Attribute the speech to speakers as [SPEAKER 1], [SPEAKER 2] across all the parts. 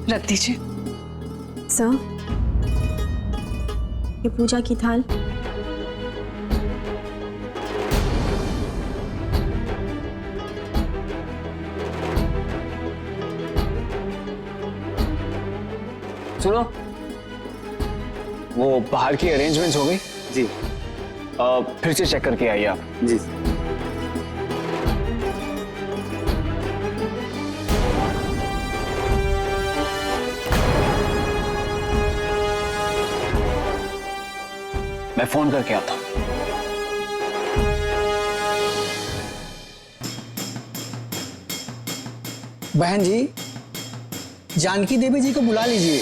[SPEAKER 1] रख दीजिए।
[SPEAKER 2] सर, ये पूजा की थाल।
[SPEAKER 3] सुनो, वो बाहर की अरेंजमेंट्स हो गई?
[SPEAKER 4] जी।
[SPEAKER 3] फिर से चेक करके आइए आप।
[SPEAKER 4] जी।
[SPEAKER 3] मैं फोन करके आता हूं।
[SPEAKER 5] बहन जी, जानकी देवी जी को बुला लीजिए,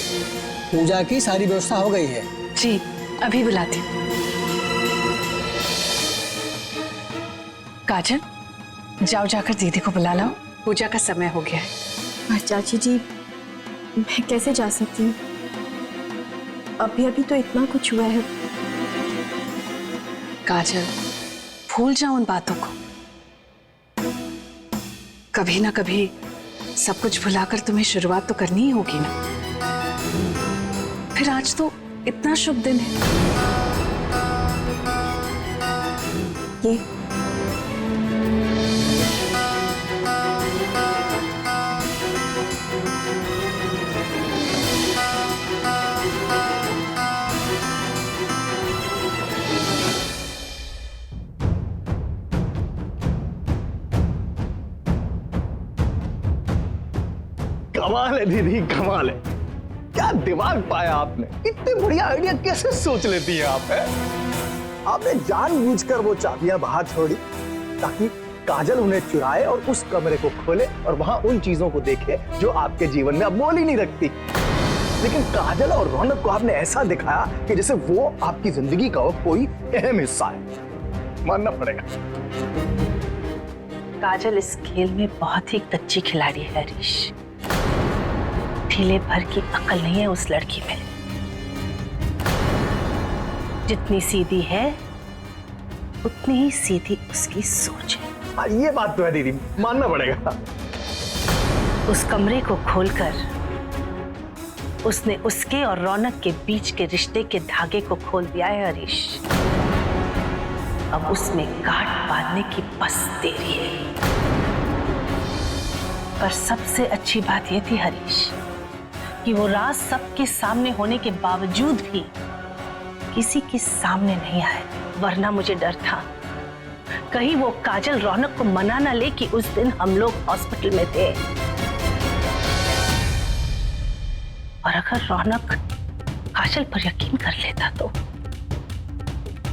[SPEAKER 5] पूजा की सारी व्यवस्था हो गई है।
[SPEAKER 1] जी, अभी बुलाती हूँ। काजल, जाओ जाकर दीदी को बुला लाओ, पूजा का समय हो गया है।
[SPEAKER 2] चाची जी, मैं कैसे जा सकती हूँ? अभी अभी तो इतना कुछ हुआ है।
[SPEAKER 1] काजल, भूल जाओ उन बातों को। कभी ना कभी सब कुछ भुलाकर तुम्हें शुरुआत तो करनी ही होगी ना। फिर आज तो इतना शुभ दिन है।
[SPEAKER 2] ये
[SPEAKER 4] कमाल है दीदी, कमाल है। क्या दिमाग पाया आपने, इतने बढ़िया आइडिया कैसे सोच लेती है आप? है आपने जानबूझकर वो चाबियां बाहर छोड़ी ताकि काजल उन्हें चुराए और उस कमरे को खोले और वहां उन चीजों को देखे जो आपके जीवन में अब मोल ही नहीं रखती। लेकिन काजल और रौनक को आपने ऐसा दिखाया कि जैसे वो आपकी जिंदगी का कोई अहम हिस्सा है। मानना पड़ेगा।
[SPEAKER 6] काजल इस खेल में बहुत ही कच्ची खिलाड़ी है हरीश। ढीले भर की अकल नहीं है उस लड़की में। जितनी सीधी है उतनी ही सीधी उसकी सोच है।
[SPEAKER 4] ये बात तो है दीदी, मानना पड़ेगा।
[SPEAKER 6] उस कमरे को खोलकर उसने उसके और रौनक के बीच के रिश्ते के धागे को खोल दिया है हरीश। अब उसमें गांठ बांधने की बस देरी है। पर सबसे अच्छी बात यह थी हरीश कि वो राज सबके सामने होने के बावजूद भी किसी के सामने नहीं आए। वरना मुझे डर था कहीं वो काजल रौनक को मना ना ले कि उस दिन हम लोग हॉस्पिटल में थे, और अगर रौनक काजल पर यकीन कर लेता तो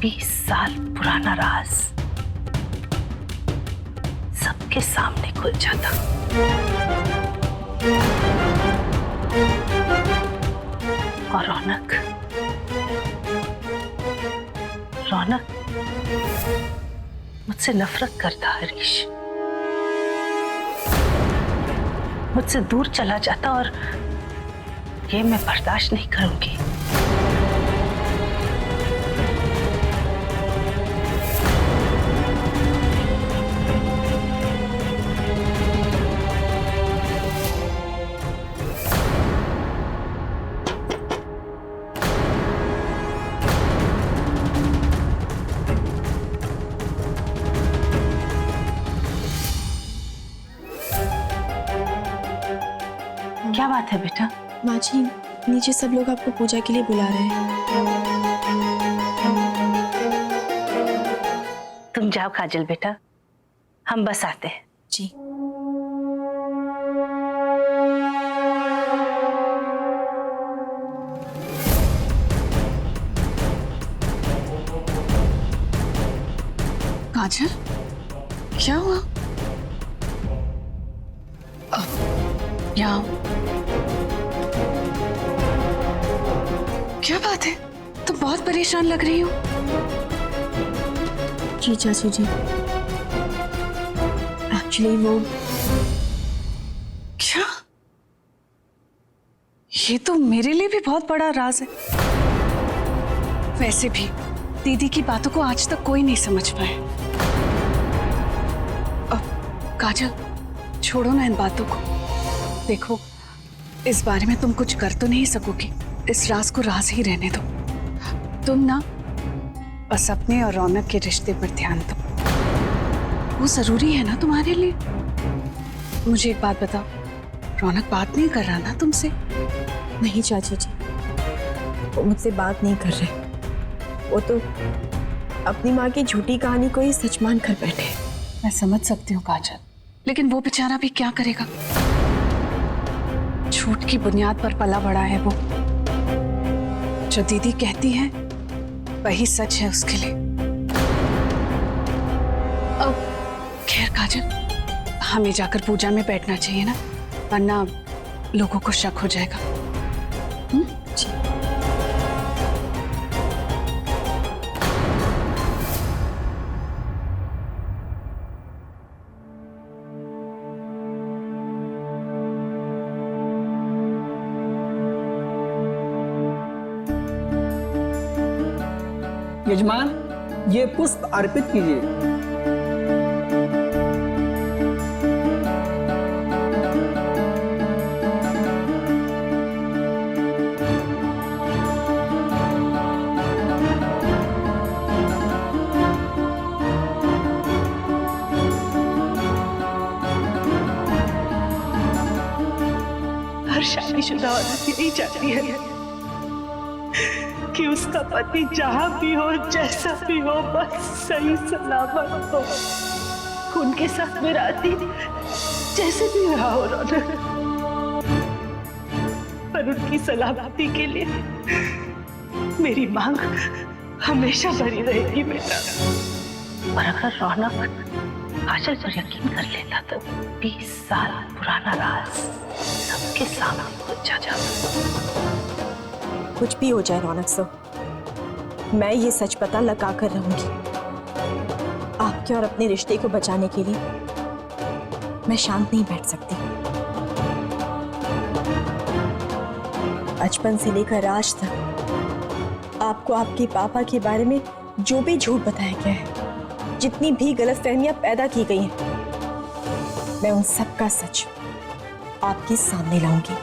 [SPEAKER 6] 20 साल पुराना राज सबके सामने खुल जाता। और रौनक मुझसे नफरत करता हरीश, मुझसे दूर चला जाता और ये मैं बर्दाश्त नहीं करूंगी। क्या बात है बेटा?
[SPEAKER 2] माँ जी, नीचे सब लोग आपको पूजा के लिए बुला रहे हैं।
[SPEAKER 6] तुम जाओ काजल बेटा, हम बस आते हैं।
[SPEAKER 2] जी।
[SPEAKER 1] काजल, क्या हुआ? यहाँ क्या बात है? तुम बहुत परेशान लग रही हो।
[SPEAKER 2] जी चाची जी, एक्चुअली वो
[SPEAKER 1] क्या? ये तो मेरे लिए भी बहुत बड़ा राज है। वैसे भी दीदी की बातों को आज तक कोई नहीं समझ पाया। अब काजल, छोड़ो ना इन बातों को। देखो, इस बारे में तुम कुछ कर तो नहीं सकोगी। इस राज को राज ही रहने दो। तुम ना बस अपने और रौनक के रिश्ते पर ध्यान दो, वो जरूरी है ना तुम्हारे लिए। मुझे एक बात बताओ, रौनक बात नहीं कर रहा ना तुमसे?
[SPEAKER 2] नहीं चाची जी, वो मुझसे बात नहीं कर रहे। वो तो अपनी माँ की झूठी कहानी को ही सच मान कर बैठे।
[SPEAKER 1] मैं समझ सकती हूँ काजल, लेकिन वो बेचारा भी क्या करेगा? झूठ की बुनियाद पर पला बड़ा है वो। जो दीदी कहती है वही सच है उसके लिए। अब खैर काजल, हमें जाकर पूजा में बैठना चाहिए ना, वरना लोगों को शक हो जाएगा।
[SPEAKER 2] जी।
[SPEAKER 5] यजमान, ये पुष्प अर्पित कीजिए।
[SPEAKER 6] हर शादीशुदा औरत यही चाहती है कि उसका पति जहां भी हो, जैसा भी हो, बस सही सलामत हो। उनके साथ मेरा अति जैसे भी रहा हो रौनक, पर उनकी सलामती के लिए मेरी मांग हमेशा बनी रहेगी बेटा। और अगर रौनक काजल पर यकीन कर लेता तो 20 साल पुराना राज सबके सामने खुल जाता।
[SPEAKER 2] कुछ भी हो जाए रौनक सो, मैं ये सच पता लगा कर रहूंगी। आपके और अपने रिश्ते को बचाने के लिए मैं शांत नहीं बैठ सकती। बचपन से लेकर आज तक आपको आपके पापा के बारे में जो भी झूठ बताया गया है, जितनी भी गलतफहमियां पैदा की गई हैं, मैं उन सब का सच आपके सामने लाऊंगी।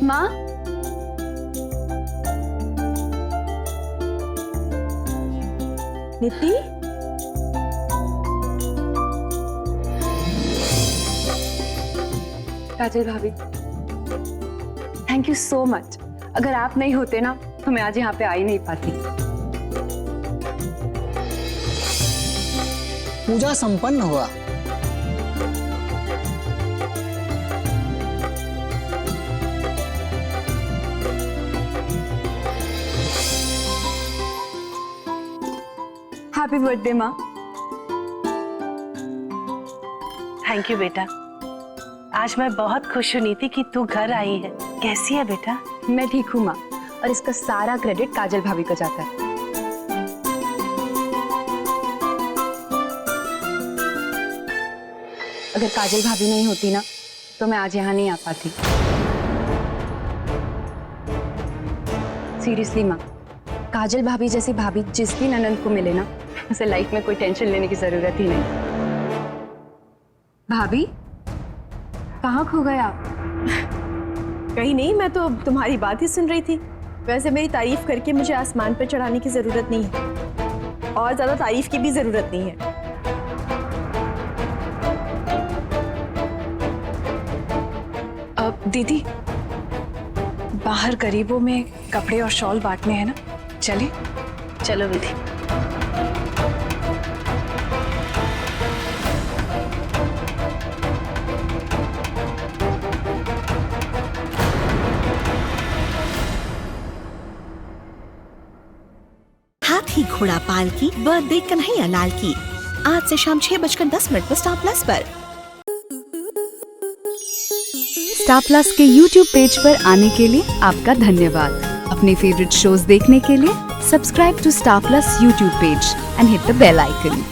[SPEAKER 1] माँ,
[SPEAKER 2] निधि,
[SPEAKER 7] काजल भाभी, थैंक यू सो मच। अगर आप नहीं होते ना तो मैं आज यहाँ पे आ ही नहीं पाती।
[SPEAKER 5] पूजा संपन्न हुआ।
[SPEAKER 7] हैप्पी बर्थडे माँ।
[SPEAKER 6] थैंक यू बेटा। आज मैं बहुत खुश हुई थी कि तू घर आई है। कैसी है बेटा?
[SPEAKER 7] मैं ठीक हूँ माँ, और इसका सारा क्रेडिट काजल भाभी को जाता है। अगर काजल भाभी नहीं होती ना तो मैं आज यहाँ नहीं आ पाती। सीरियसली माँ, काजल भाभी जैसी भाभी जिस भी ननंद को मिले ना, उसे लाइफ में कोई टेंशन लेने की जरूरत ही नहीं। भाभी, कहाँ खो गए आप?
[SPEAKER 2] कहीं नहीं, मैं तो तुम्हारी बात ही सुन रही थी। वैसे मेरी तारीफ करके मुझे आसमान पर चढ़ाने की जरूरत नहीं है, और ज्यादा तारीफ की भी जरूरत नहीं है।
[SPEAKER 1] अब दीदी, बाहर गरीबों में कपड़े और शॉल बांटने हैं ना, चले?
[SPEAKER 6] चलो विधि।
[SPEAKER 8] हाथी घोड़ा पाल की बर्थडे कन्हैया लाल की आज से शाम 6:10 पर स्टार प्लस पर।
[SPEAKER 9] स्टार प्लस के YouTube पेज पर आने के लिए आपका धन्यवाद। अपने फेवरेट शोज देखने के लिए subscribe to Star Plus YouTube page and hit the bell icon.